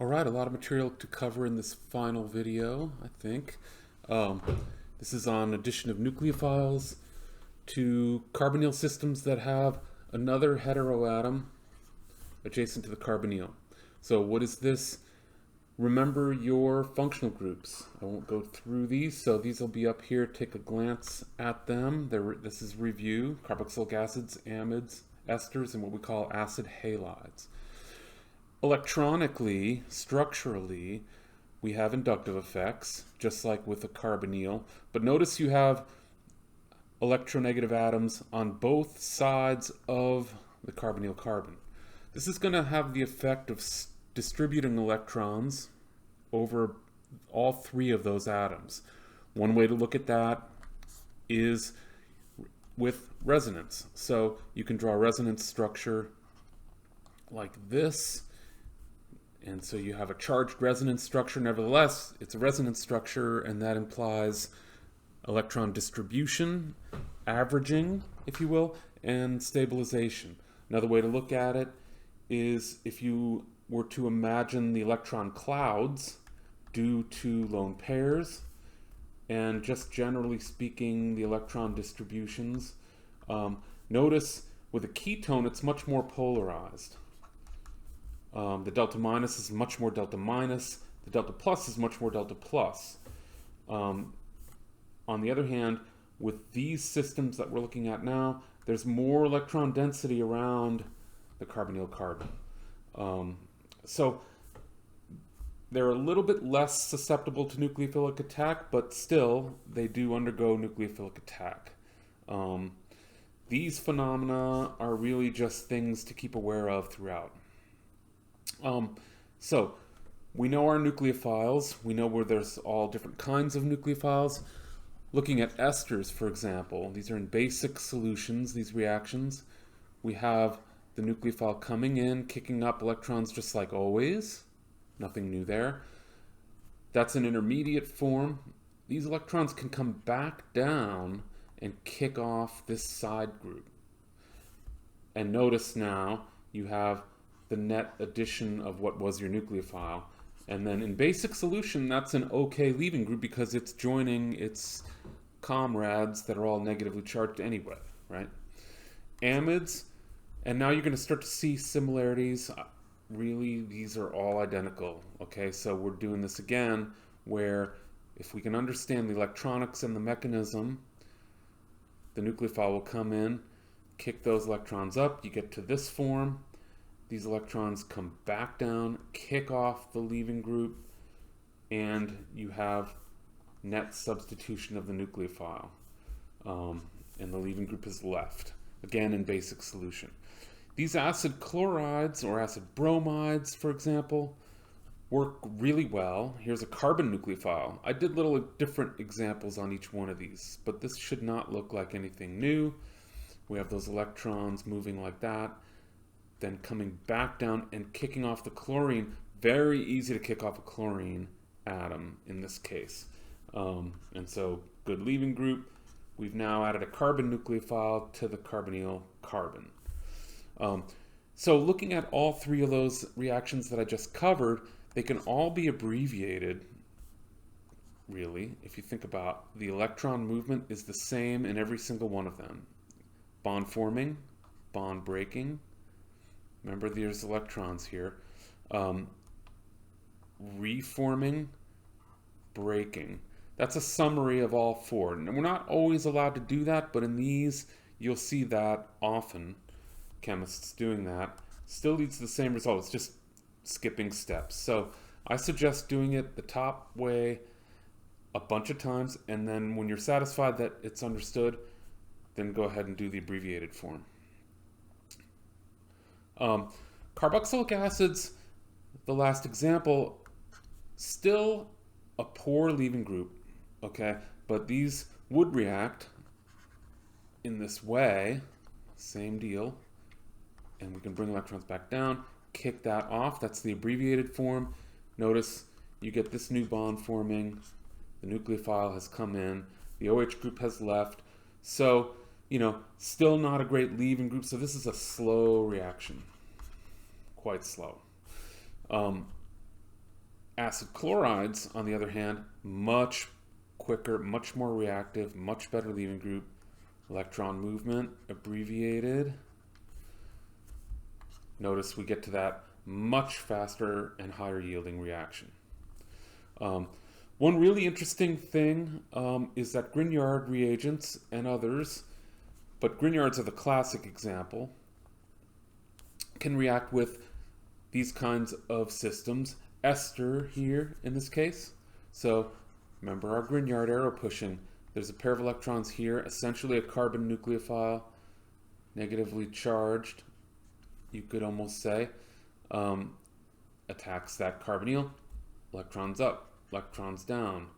All right, a lot of material to cover in this final video, I think. Um, this is on addition of nucleophiles to carbonyl systems that have another heteroatom adjacent to the carbonyl. So what is this? Remember your functional groups. I won't go through these, so these will be up here. Take a glance at them. This is review: carboxylic acids, amides, esters, and what we call acid halides. Electronically, structurally, we have inductive effects, just like with a carbonyl. But notice you have electronegative atoms on both sides of the carbonyl carbon. This is going to have the effect of distributing electrons over all three of those atoms. One way to look at that is with resonance. So you can draw a resonance structure like this. And so you have a charged resonance structure. Nevertheless, it's a resonance structure, and that implies electron distribution, averaging, if you will, and stabilization. Another way to look at it is if you were to imagine the electron clouds due to lone pairs, and just generally speaking, the electron distributions. Notice with a ketone, it's much more polarized. The delta minus is much more delta minus. The delta plus is much more delta plus. On the other hand, with these systems that we're looking at now, there's more electron density around the carbonyl carbon. So they're a little bit less susceptible to nucleophilic attack, but still they do undergo nucleophilic attack. These phenomena are really just things to keep aware of throughout. So we know our nucleophiles. We know where there's all different kinds of nucleophiles. Looking at esters, for example, these are in basic solutions, these reactions. We have the nucleophile coming in, kicking up electrons just like always. Nothing new there. That's an intermediate form. These electrons can come back down and kick off this side group. And notice now you have the net addition of what was your nucleophile. And then in basic solution, that's an okay leaving group because it's joining its comrades that are all negatively charged anyway, right? Amides, and now you're going to start to see similarities. Really, these are all identical, okay? So we're doing this again, where if we can understand the electronics and the mechanism, the nucleophile will come in, kick those electrons up, you get to this form. These electrons come back down, kick off the leaving group, and you have net substitution of the nucleophile. And the leaving group is left, again in basic solution. These acid chlorides or acid bromides, for example, work really well. Here's a carbon nucleophile. I did little different examples on each one of these, but this should not look like anything new. We have those electrons moving like that, then coming back down and kicking off the chlorine. Very easy to kick off a chlorine atom in this case. And so good leaving group. We've now added a carbon nucleophile to the carbonyl carbon. So looking at all three of those reactions that I just covered, they can all be abbreviated, really. If you think about the electron movement is the same in every single one of them. Bond forming, bond breaking. Remember, there's electrons here. Reforming, breaking. That's a summary of all four. And we're not always allowed to do that, but in these, you'll see that often. Chemists doing that. Still leads to the same result. It's just skipping steps. So I suggest doing it the top way a bunch of times, and then when you're satisfied that it's understood, then go ahead and do the abbreviated form. Carboxylic acids, the last example, still a poor leaving group, okay? But these would react in this way, same deal, and we can bring electrons back down, kick that off. That's the abbreviated form. Notice you get this new bond forming, the nucleophile has come in, the OH group has left. So, still not a great leaving group, so this is a slow reaction, quite slow. Acid chlorides, on the other hand, much quicker, much more reactive, much better leaving group. Electron movement, abbreviated. Notice we get to that much faster and higher yielding reaction. One really interesting thing is that Grignard reagents and others, but Grignards are the classic example, can react with these kinds of systems. Ester here in this case. So remember our Grignard arrow pushing. There's a pair of electrons here, essentially a carbon nucleophile, negatively charged, you could almost say, attacks that carbonyl. Electrons up, electrons down,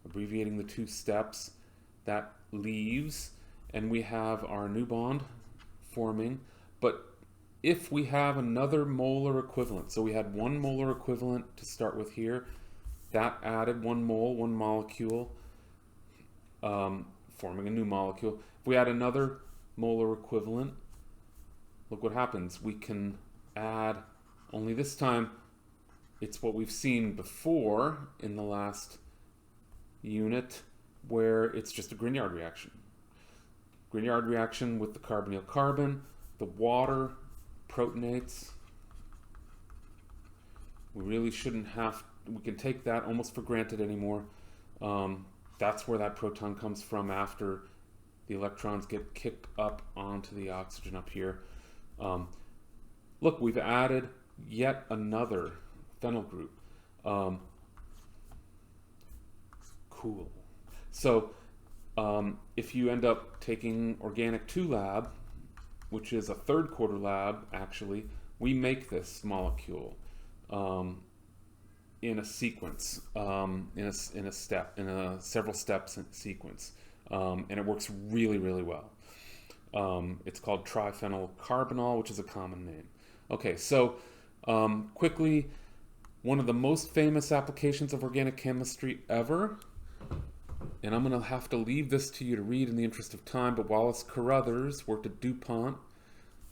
abbreviating the two steps. That leaves, and we have our new bond forming. But if we have another molar equivalent, so we had 1 molar equivalent to start with here, that added 1 mole, 1 molecule, forming a new molecule. If we add another molar equivalent, look what happens. We can add, only this time, it's what we've seen before in the last unit, where it's just a Grignard reaction. Grignard reaction with the carbonyl carbon, the water protonates. We really shouldn't have, we can take that almost for granted anymore. That's where that proton comes from after the electrons get kicked up onto the oxygen up here. Look, we've added yet another phenyl group. Cool. So if you end up taking Organic 2 lab, which is a third quarter lab actually, we make this molecule in a sequence, in a several steps in sequence, and it works really, really well. It's called triphenyl carbonyl, which is a common name. Okay, so quickly, one of the most famous applications of organic chemistry ever, and I'm going to have to leave this to you to read in the interest of time, but Wallace Carothers worked at DuPont,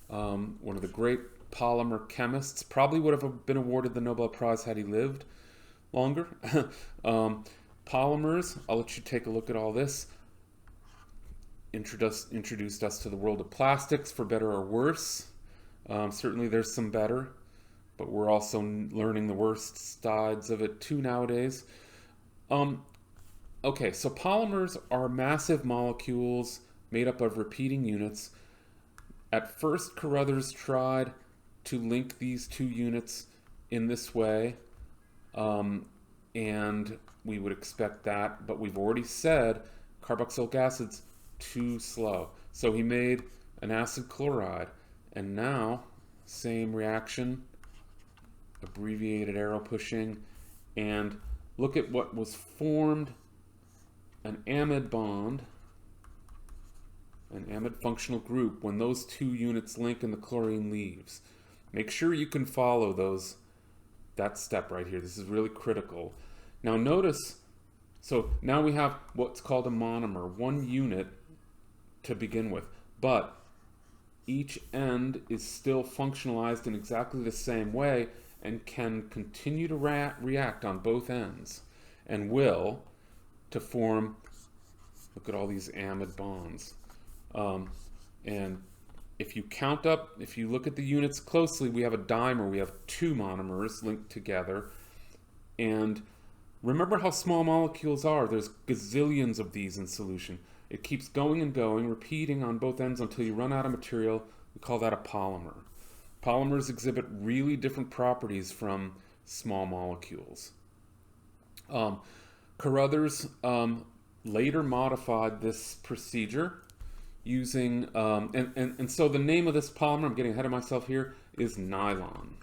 one of the great polymer chemists, probably would have been awarded the Nobel Prize had he lived longer. Polymers, I'll let you take a look at all this. Introduced us to the world of plastics, for better or worse. Certainly there's some better, but we're also learning the worst sides of it too nowadays. Okay, so polymers are massive molecules made up of repeating units. At first, Carothers tried to link these two units in this way, and we would expect that, but we've already said carboxylic acid's too slow. So he made an acid chloride, and now, same reaction, abbreviated arrow pushing, and look at what was formed, an amide bond, an amide functional group, when those two units link and the chlorine leaves. Make sure you can follow that step right here. This is really critical. Now notice, so now we have what's called a monomer, one unit to begin with, but each end is still functionalized in exactly the same way and can continue to react on both ends, and will, to form, look at all these amide bonds. And if you count up, if you look at the units closely, we have a dimer, we have two monomers linked together. And remember how small molecules are. There's gazillions of these in solution. It keeps going and going, repeating on both ends until you run out of material. We call that a polymer. Polymers exhibit really different properties from small molecules. Carothers later modified this procedure using, and so the name of this polymer, I'm getting ahead of myself here, is nylon.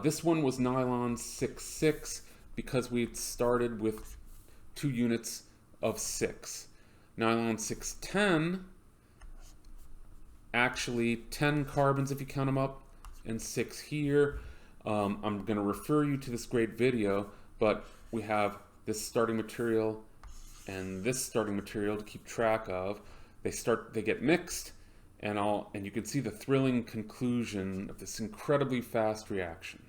This one was nylon 6,6 because we started with 2 units of 6. Nylon 610, actually 10 carbons if you count them up, and 6 here. I'm going to refer you to this great video, but we have this starting material and this starting material to keep track of. They get mixed, and you can see the thrilling conclusion of this incredibly fast reaction.